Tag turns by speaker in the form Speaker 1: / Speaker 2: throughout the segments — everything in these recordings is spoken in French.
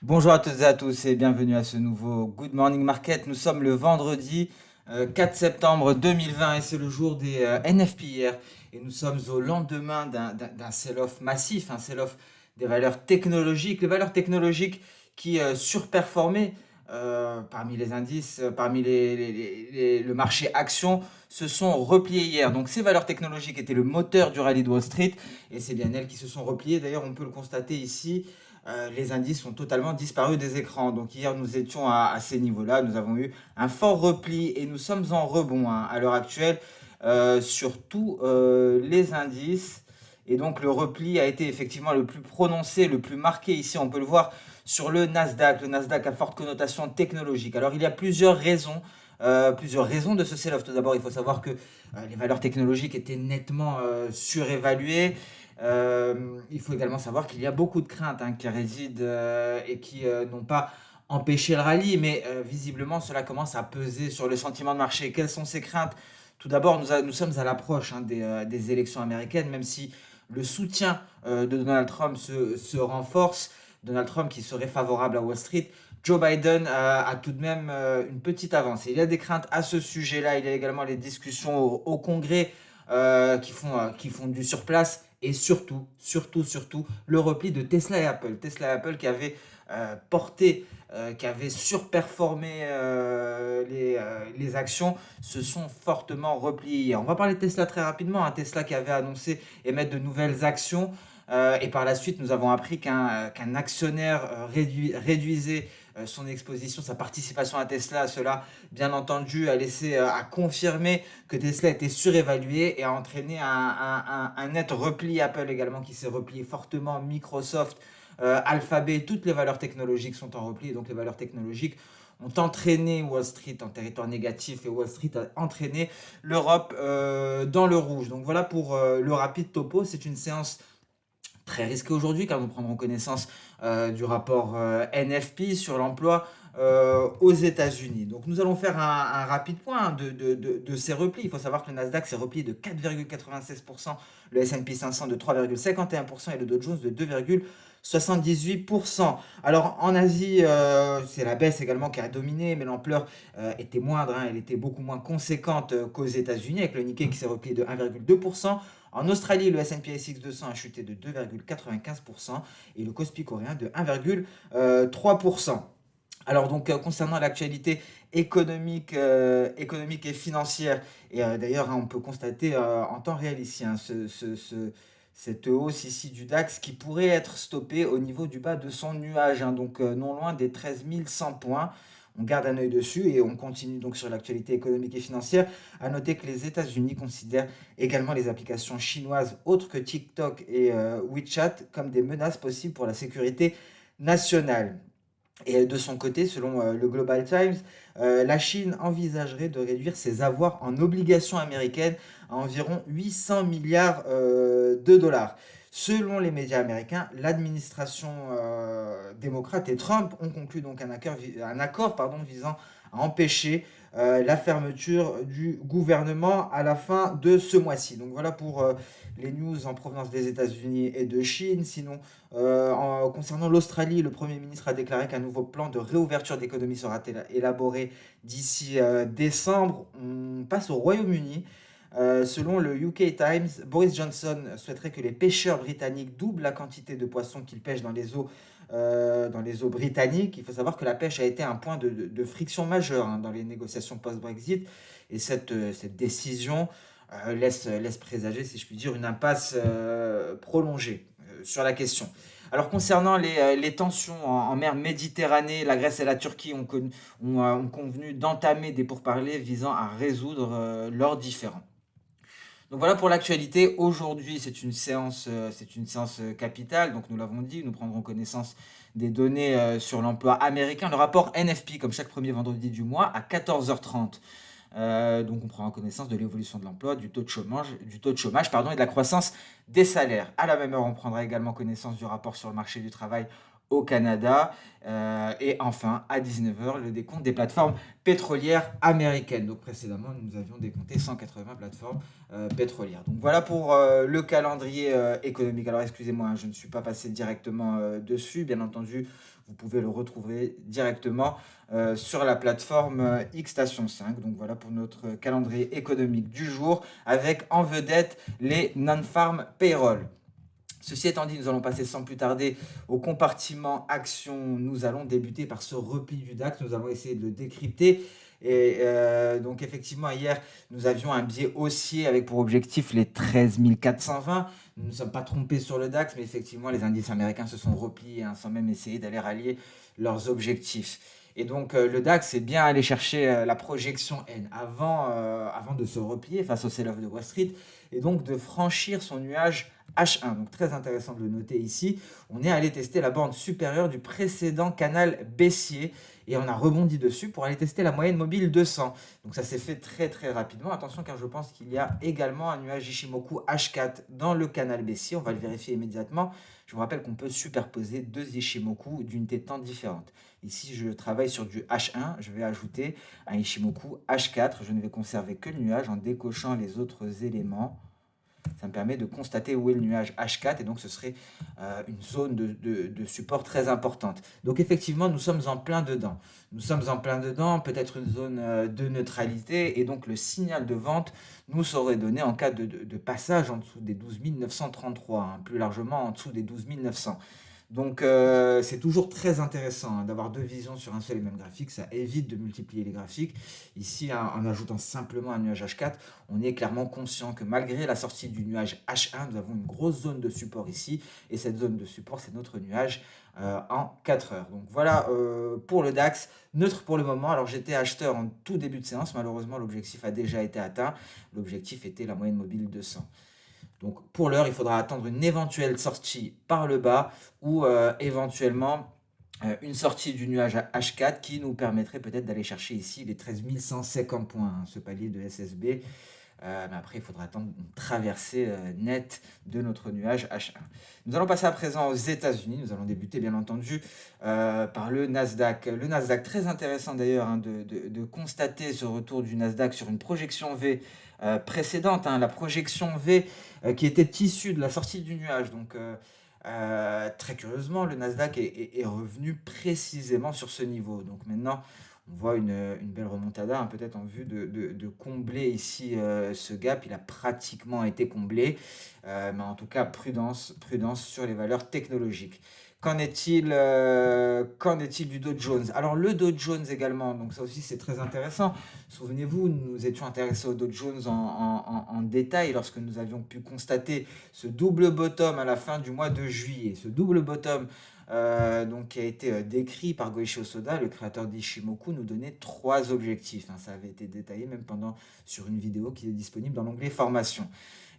Speaker 1: Bonjour à toutes et à tous et bienvenue à ce nouveau Good Morning Market. Nous sommes le vendredi 4 septembre 2020 et c'est le jour des NFP et nous sommes au lendemain d'un sell-off massif, un sell-off des valeurs technologiques. Les valeurs technologiques qui surperformaient parmi les indices, parmi le marché action, se sont repliées hier. Donc ces valeurs technologiques étaient le moteur du rallye de Wall Street et c'est bien elles qui se sont repliées. D'ailleurs, on peut le constater ici, les indices ont totalement disparu des écrans. Donc hier, nous étions à ces niveaux-là. Nous avons eu un fort repli et nous sommes en rebond hein, à l'heure actuelle sur tous les indices. Et donc le repli a été effectivement le plus prononcé, le plus marqué ici. On peut le voir sur le Nasdaq. Le Nasdaq a forte connotation technologique. Alors il y a plusieurs raisons de ce sell-off. Tout d'abord, il faut savoir que les valeurs technologiques étaient nettement surévaluées. Il faut également savoir qu'il y a beaucoup de craintes hein, qui résident et qui n'ont pas empêché le rallye, mais visiblement cela commence à peser sur le sentiment de marché. Quelles sont ces craintes? Tout d'abord, nous sommes à l'approche hein, des élections américaines, même si le soutien de Donald Trump se renforce. Donald Trump qui serait favorable à Wall Street. Joe Biden a tout de même une petite avance. Et il y a des craintes à ce sujet-là. Il y a également les discussions au Congrès qui font du surplace et surtout, le repli de Tesla et Apple. Tesla et Apple qui avaient surperformé les actions, se sont fortement repliées. On va parler de Tesla très rapidement. Hein. Tesla qui avait annoncé émettre de nouvelles actions. Et par la suite, nous avons appris qu'un actionnaire réduisait son exposition, sa participation à Tesla. Cela, bien entendu, a confirmé que Tesla était surévalué et a entraîné un net repli. Apple également qui s'est replié fortement, Microsoft, Alphabet, toutes les valeurs technologiques sont en repli. Donc les valeurs technologiques ont entraîné Wall Street en territoire négatif et Wall Street a entraîné l'Europe dans le rouge. Donc voilà pour le rapide topo. C'est une séance très risquée aujourd'hui car nous prendrons connaissance du rapport NFP sur l'emploi aux États-Unis. Donc nous allons faire un rapide point de ces replis. Il faut savoir que le Nasdaq s'est replié de 4,96%, le S&P 500 de 3,51% et le Dow Jones de 2,78%. Alors en Asie, c'est la baisse également qui a dominé, mais l'ampleur était moindre, hein, elle était beaucoup moins conséquente qu'aux États-Unis, avec le Nikkei qui s'est replié de 1,2%. En Australie, le S&P SX 200 a chuté de 2,95% et le Kospi coréen de 1,3%. Alors donc concernant l'actualité économique et financière, et d'ailleurs hein, on peut constater en temps réel ici hein, cette hausse ici du DAX qui pourrait être stoppée au niveau du bas de son nuage, hein, donc non loin des 13 100 points. On garde un œil dessus et on continue donc sur l'actualité économique et financière. À noter que les États-Unis considèrent également les applications chinoises autres que TikTok et WeChat comme des menaces possibles pour la sécurité nationale. Et de son côté, selon le Global Times, la Chine envisagerait de réduire ses avoirs en obligations américaines à environ 800 milliards de dollars. Selon les médias américains, l'administration démocrate et Trump ont conclu donc un accord visant à empêcher la fermeture du gouvernement à la fin de ce mois-ci. Donc voilà pour les news en provenance des États-Unis et de Chine. Sinon, concernant l'Australie, le Premier ministre a déclaré qu'un nouveau plan de réouverture d'économie sera élaboré d'ici décembre. On passe au Royaume-Uni. Selon le UK Times, Boris Johnson souhaiterait que les pêcheurs britanniques doublent la quantité de poissons qu'ils pêchent dans les eaux britanniques. Il faut savoir que la pêche a été un point de friction majeur hein, dans les négociations post-Brexit. Et cette décision laisse présager, si je puis dire, une impasse prolongée sur la question. Alors concernant les tensions en mer Méditerranée, la Grèce et la Turquie ont convenu d'entamer des pourparlers visant à résoudre leurs différends. Donc voilà pour l'actualité. Aujourd'hui, c'est une séance capitale. Donc nous l'avons dit, nous prendrons connaissance des données sur l'emploi américain. Le rapport NFP, comme chaque premier vendredi du mois, à 14h30. Donc on prend connaissance de l'évolution de l'emploi, du taux de chômage et de la croissance des salaires. À la même heure, on prendra également connaissance du rapport sur le marché du travail au Canada. Et enfin, à 19 h, le décompte des plateformes pétrolières américaines. Donc précédemment, nous avions décompté 180 plateformes pétrolières. Donc voilà pour le calendrier économique. Alors excusez-moi, hein, je ne suis pas passé directement dessus. Bien entendu, vous pouvez le retrouver directement sur la plateforme X-Station 5. Donc voilà pour notre calendrier économique du jour, avec en vedette les non-farm payroll. Ceci étant dit, nous allons passer sans plus tarder au compartiment action. Nous allons débuter par ce repli du DAX. Nous allons essayer de le décrypter. Et donc effectivement, hier, nous avions un biais haussier avec pour objectif les 13 420. Nous ne nous sommes pas trompés sur le DAX, mais effectivement, les indices américains se sont repliés hein, sans même essayer d'aller rallier leurs objectifs. Et donc le DAX est bien allé chercher la projection N avant de se replier face au sell-off de Wall Street et donc de franchir son nuage H1. Donc très intéressant de le noter ici. On est allé tester la borne supérieure du précédent canal baissier et on a rebondi dessus pour aller tester la moyenne mobile 200. Donc ça s'est fait très très rapidement. Attention car je pense qu'il y a également un nuage Ishimoku H4 dans le canal baissier. On va le vérifier immédiatement. Je vous rappelle qu'on peut superposer deux Ishimoku d'unités de temps différentes. Ici, je travaille sur du H1. Je vais ajouter un Ishimoku H4. Je ne vais conserver que le nuage en décochant les autres éléments. Ça me permet de constater où est le nuage H4 et donc ce serait une zone de support très importante. Donc effectivement, nous sommes en plein dedans. Nous sommes en plein dedans, peut-être une zone de neutralité et donc le signal de vente nous serait donné en cas de passage en dessous des 12 933, hein, plus largement en dessous des 12 900. Donc c'est toujours très intéressant hein, d'avoir deux visions sur un seul et même graphique, ça évite de multiplier les graphiques. Ici, hein, en ajoutant simplement un nuage H4, on est clairement conscient que malgré la sortie du nuage H1, nous avons une grosse zone de support ici, et cette zone de support, c'est notre nuage en 4 heures. Donc voilà pour le DAX, neutre pour le moment. Alors j'étais acheteur en tout début de séance, malheureusement l'objectif a déjà été atteint, l'objectif était la moyenne mobile 200. Donc pour l'heure, il faudra attendre une éventuelle sortie par le bas ou éventuellement une sortie du nuage H4 qui nous permettrait peut-être d'aller chercher ici les 13 150 points, hein, ce palier de SSB. Mais après, il faudra attendre une traversée nette de notre nuage H1. Nous allons passer à présent aux États-Unis. Nous allons débuter, bien entendu, par le Nasdaq. Le Nasdaq, très intéressant d'ailleurs hein, de constater ce retour du Nasdaq sur une projection V précédente. Hein, la projection V qui était issue de la sortie du nuage. Donc, très curieusement, le Nasdaq est revenu précisément sur ce niveau. Donc maintenant, on voit une belle remontada, hein, peut-être en vue de combler ici ce gap. Il a pratiquement été comblé, mais en tout cas, prudence sur les valeurs technologiques. Qu'en est-il du Dow Jones? Alors le Dow Jones également, donc ça aussi c'est très intéressant. Souvenez-vous, nous étions intéressés au Dow Jones en détail lorsque nous avions pu constater ce double bottom à la fin du mois de juillet. Ce double bottom donc, qui a été décrit par Goichi Hosoda, le créateur d'Ishimoku, nous donnait trois objectifs. Hein. Ça avait été détaillé même sur une vidéo qui est disponible dans l'onglet formation.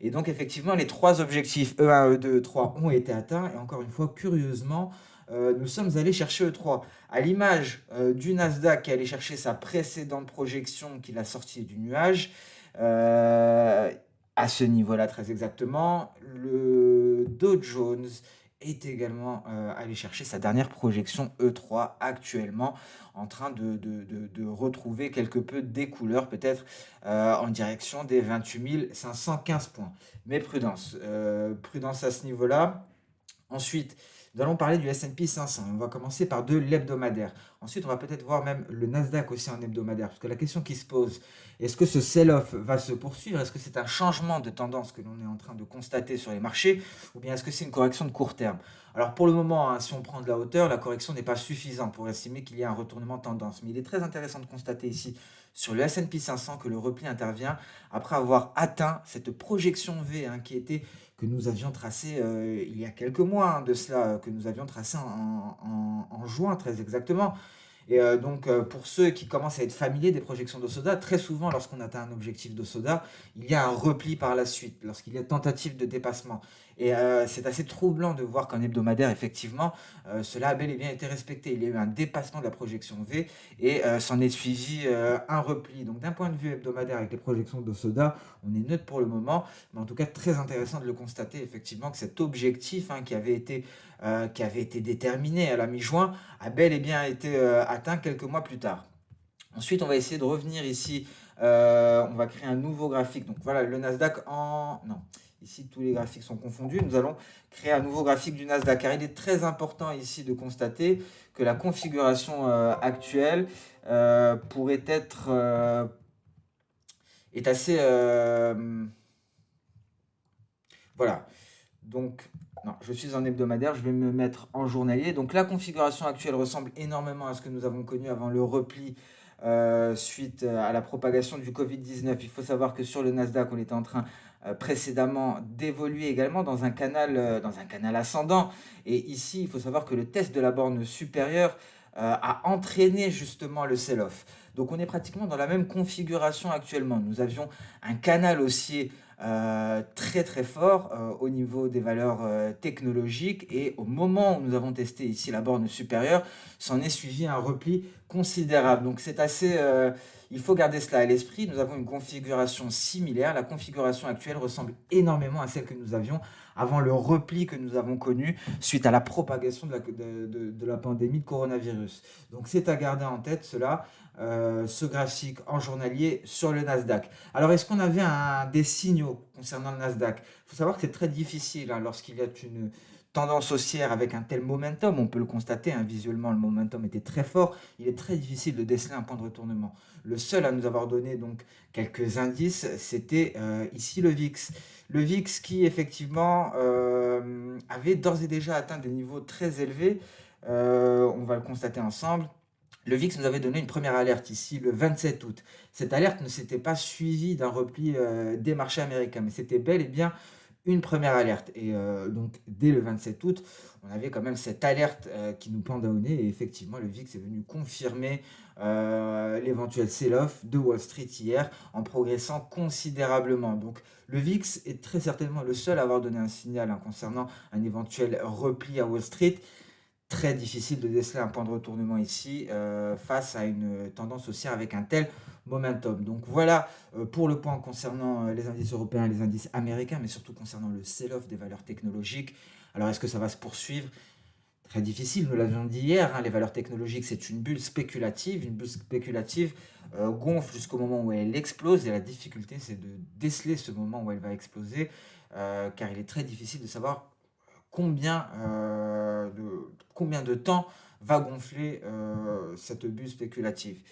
Speaker 1: Et donc effectivement, les trois objectifs E1, E2, E3 ont été atteints. Et encore une fois, curieusement, nous sommes allés chercher E3. À l'image du Nasdaq qui allait chercher sa précédente projection qu'il a sortie du nuage, à ce niveau-là très exactement, le Dow Jones est également allé chercher sa dernière projection E3 actuellement, en train de retrouver quelque peu des couleurs, peut-être en direction des 28 515 points. Mais prudence, prudence à ce niveau-là. Ensuite, nous allons parler du S&P 500. On va commencer par de l'hebdomadaire. Ensuite, on va peut-être voir même le Nasdaq aussi en hebdomadaire. Parce que la question qui se pose, est-ce que ce sell-off va se poursuivre? Est-ce que c'est un changement de tendance que l'on est en train de constater sur les marchés? Ou bien est-ce que c'est une correction de court terme? Alors pour le moment, hein, si on prend de la hauteur, la correction n'est pas suffisante pour estimer qu'il y a un retournement de tendance. Mais il est très intéressant de constater ici sur le S&P 500 que le repli intervient après avoir atteint cette projection V hein, que nous avions tracé il y a quelques mois hein, de cela, que nous avions tracé en juin très exactement. Et donc pour ceux qui commencent à être familiers des projections d'Hosoda, très souvent lorsqu'on atteint un objectif d'Hosoda, il y a un repli par la suite, lorsqu'il y a tentative de dépassement. Et c'est assez troublant de voir qu'en hebdomadaire, effectivement, cela a bel et bien été respecté. Il y a eu un dépassement de la projection V et s'en est suivi un repli. Donc d'un point de vue hebdomadaire avec les projections d'Hosoda, on est neutre pour le moment, mais en tout cas très intéressant de le constater effectivement que cet objectif, hein, qui avait été déterminé à la mi-juin a bel et bien été atteint quelques mois plus tard. Ensuite, on va essayer de revenir ici. On va créer un nouveau graphique. Donc voilà, le Nasdaq en... Non, ici tous les graphiques sont confondus. Nous allons créer un nouveau graphique du Nasdaq. Car il est très important ici de constater que la configuration actuelle pourrait être... est assez... voilà. Donc, non, je suis en hebdomadaire, je vais me mettre en journalier. Donc, la configuration actuelle ressemble énormément à ce que nous avons connu avant le repli suite à la propagation du Covid-19. Il faut savoir que sur le Nasdaq, on était en train précédemment d'évoluer également dans un canal ascendant. Et ici, il faut savoir que le test de la borne supérieure a entraîné justement le sell-off. Donc, on est pratiquement dans la même configuration actuellement. Nous avions un canal haussier très très fort au niveau des valeurs technologiques et au moment où nous avons testé ici la borne supérieure, s'en est suivi un repli considérable. Donc c'est assez, il faut garder cela à l'esprit. Nous avons une configuration similaire. La configuration actuelle ressemble énormément à celle que nous avions avant le repli que nous avons connu suite à la propagation de la pandémie de coronavirus. Donc c'est à garder en tête cela, ce graphique en journalier sur le Nasdaq. Alors, est-ce qu'on avait des signaux concernant le Nasdaq? Il faut savoir que c'est très difficile hein, lorsqu'il y a une tendance haussière avec un tel momentum. On peut le constater, hein, visuellement, le momentum était très fort. Il est très difficile de déceler un point de retournement. Le seul à nous avoir donné donc quelques indices, c'était ici le VIX. Le VIX qui, effectivement, avait d'ores et déjà atteint des niveaux très élevés. On va le constater ensemble. Le VIX nous avait donné une première alerte ici le 27 août. Cette alerte ne s'était pas suivie d'un repli des marchés américains, mais c'était bel et bien une première alerte. Et donc, dès le 27 août, on avait quand même cette alerte qui nous pendait au nez. Et effectivement, le VIX est venu confirmer l'éventuel sell-off de Wall Street hier en progressant considérablement. Donc, le VIX est très certainement le seul à avoir donné un signal hein, concernant un éventuel repli à Wall Street. Très difficile de déceler un point de retournement ici face à une tendance haussière avec un tel momentum. Donc voilà pour le point concernant les indices européens et les indices américains, mais surtout concernant le sell-off des valeurs technologiques. Alors est-ce que ça va se poursuivre? Très difficile, nous l'avions dit hier, hein, les valeurs technologiques c'est une bulle spéculative. Une bulle spéculative gonfle jusqu'au moment où elle explose et la difficulté c'est de déceler ce moment où elle va exploser car il est très difficile de savoir combien, combien de temps va gonfler cette bulle spéculative.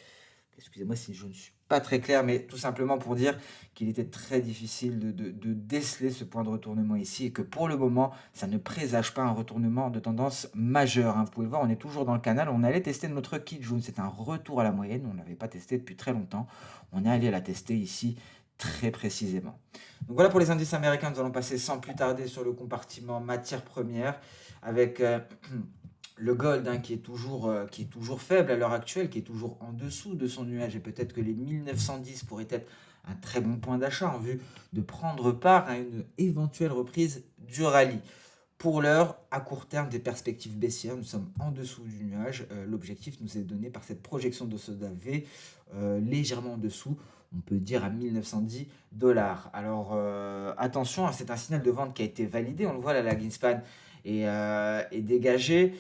Speaker 1: Excusez-moi si je ne suis pas très clair, mais tout simplement pour dire qu'il était très difficile de déceler ce point de retournement ici et que pour le moment, ça ne présage pas un retournement de tendance majeure, hein. Vous pouvez le voir, on est toujours dans le canal. On allait tester notre kit jaune, c'est un retour à la moyenne. On ne l'avait pas testé depuis très longtemps. On est allé la tester ici très précisément. Donc voilà pour les indices américains, nous allons passer sans plus tarder sur le compartiment matières premières avec le gold hein, qui est toujours faible à l'heure actuelle, qui est toujours en dessous de son nuage et peut-être que les 1910 pourraient être un très bon point d'achat en vue de prendre part à une éventuelle reprise du rallye. Pour l'heure, à court terme, des perspectives baissières, nous sommes en dessous du nuage. L'objectif nous est donné par cette projection de Soda V, légèrement en dessous, on peut dire à 1910 $. Alors attention, hein, c'est un signal de vente qui a été validé, on le voit, la lagging span est dégagée.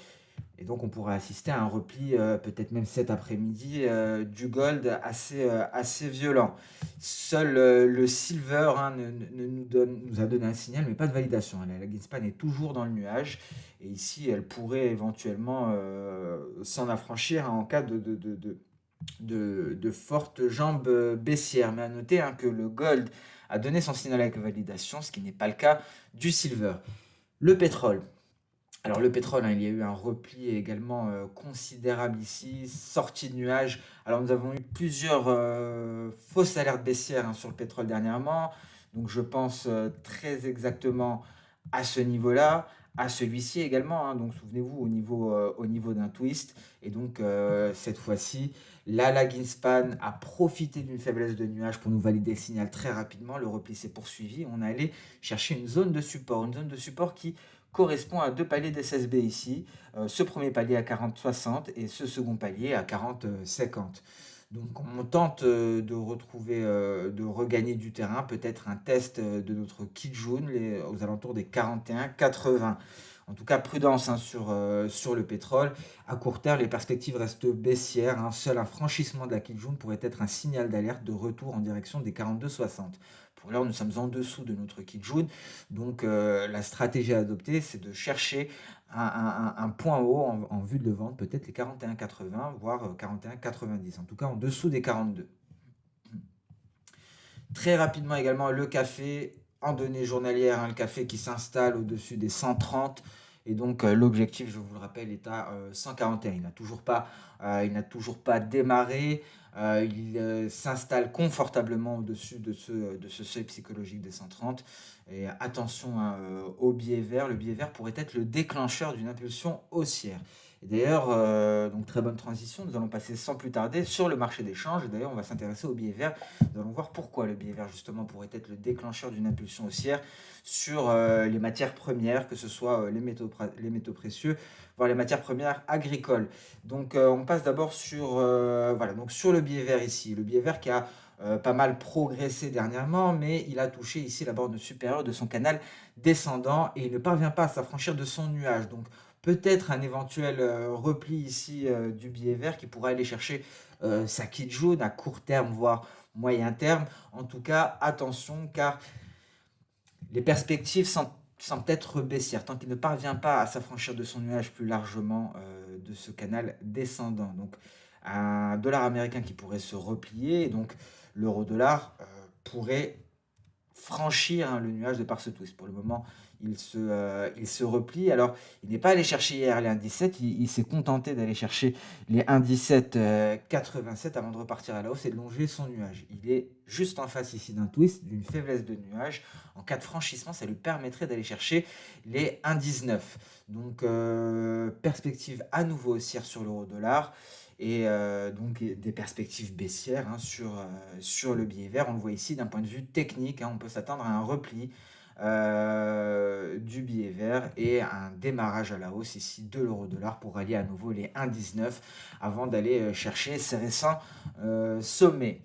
Speaker 1: Et donc on pourrait assister à un repli, peut-être même cet après-midi, du gold assez violent. Seul le silver hein, nous a donné un signal, mais pas de validation, hein. La lagging span est toujours dans le nuage. Et ici, elle pourrait éventuellement s'en affranchir hein, en cas de fortes jambes baissières. Mais à noter hein, que le gold a donné son signal avec validation, ce qui n'est pas le cas du silver. Le pétrole. Alors le pétrole, hein, il y a eu un repli également considérable ici, sortie de nuages. Alors nous avons eu plusieurs fausses alertes baissières hein, sur le pétrole dernièrement. Donc je pense très exactement à ce niveau-là. à celui-ci également, hein. Donc souvenez-vous au niveau d'un twist et donc cette fois-ci, la lagging span a profité d'une faiblesse de nuage pour nous valider le signal très rapidement. Le repli s'est poursuivi. On est allé chercher une zone de support qui correspond à 2 paliers d'SSB ici. Ce premier palier à 40-60 et ce second palier à 40-50. Donc on tente, de retrouver, de regagner du terrain, peut-être un test, de notre Kijun aux alentours des 41-80. En tout cas, prudence, hein, sur le pétrole. À court terme, les perspectives restent baissières, hein. Seul un franchissement de la Kijun pourrait être un signal d'alerte de retour en direction des 42-60. Pour l'heure, nous sommes en dessous de notre Kijun, donc la stratégie à adopter, c'est de chercher un point haut en vue de le vendre, peut-être les 41,80, voire 41,90, en tout cas en dessous des 42. Très rapidement également, le café en données journalières, hein, le café qui s'installe au-dessus des 130. Et donc, l'objectif, je vous le rappelle, est à 141. Il n'a toujours pas démarré. Il s'installe confortablement au-dessus de ce seuil psychologique des 130. Et attention, hein, au biais vert. Le biais vert pourrait être le déclencheur d'une impulsion haussière. Et d'ailleurs, donc très bonne transition. Nous allons passer sans plus tarder sur le marché des changes. Et d'ailleurs, on va s'intéresser au biais vert. Nous allons voir pourquoi le biais vert, justement, pourrait être le déclencheur d'une impulsion haussière sur les matières premières, que ce soit les métaux précieux, voire les matières premières agricoles. Donc, on passe d'abord voilà, donc sur le biais vert ici. Le biais vert qui a pas mal progressé dernièrement, mais il a touché ici la borne supérieure de son canal descendant et il ne parvient pas à s'affranchir de son nuage. Donc, peut-être un éventuel repli ici du biais vert qui pourrait aller chercher sa kit jaune à court terme, voire moyen terme. En tout cas, attention, car les perspectives semblent être baissières, tant qu'il ne parvient pas à s'affranchir de son nuage plus largement de ce canal descendant. Donc, un dollar américain qui pourrait se replier, et donc l'euro-dollar pourrait franchir, hein, le nuage de par ce twist. Pour le moment, il se replie. Alors, il n'est pas allé chercher hier les 1,17, il s'est contenté d'aller chercher les 1,17 87 avant de repartir à la hausse et de longer son nuage. Il est juste en face ici d'un twist, d'une faiblesse de nuage. En cas de franchissement, ça lui permettrait d'aller chercher les 1,19. Donc, perspective à nouveau haussière sur l'euro-dollar. Et donc des perspectives baissières, hein, sur le billet vert. On le voit ici d'un point de vue technique, hein, on peut s'attendre à un repli du billet vert et un démarrage à la hausse ici de l'euro-dollar pour rallier à nouveau les 1,19 avant d'aller chercher ses récents sommets.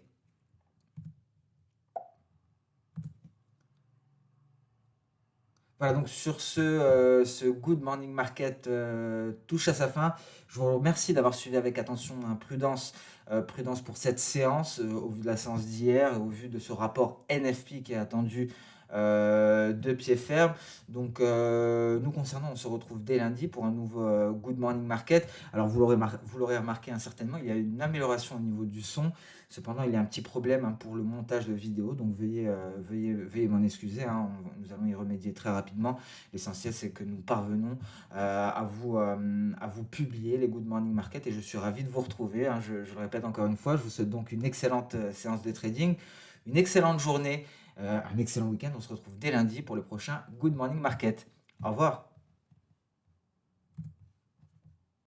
Speaker 1: Voilà, donc sur ce Good Morning Market touche à sa fin. Je vous remercie d'avoir suivi avec attention, hein, prudence pour cette séance, au vu de la séance d'hier et au vu de ce rapport NFP qui est attendu de pied ferme. Donc, nous concernant, on se retrouve dès lundi pour un nouveau Good Morning Market. Alors, vous l'aurez remarqué, hein, certainement, il y a une amélioration au niveau du son. Cependant, il y a un petit problème, hein, pour le montage de vidéo, donc veuillez m'en excuser, hein, nous allons y remédier très rapidement. L'essentiel, c'est que nous parvenons à vous publier les Good Morning Market et je suis ravi de vous retrouver, hein. Je le répète encore une fois, je vous souhaite donc une excellente séance de trading, une excellente journée, un excellent week-end. On se retrouve dès lundi pour le prochain Good Morning Market. Au revoir.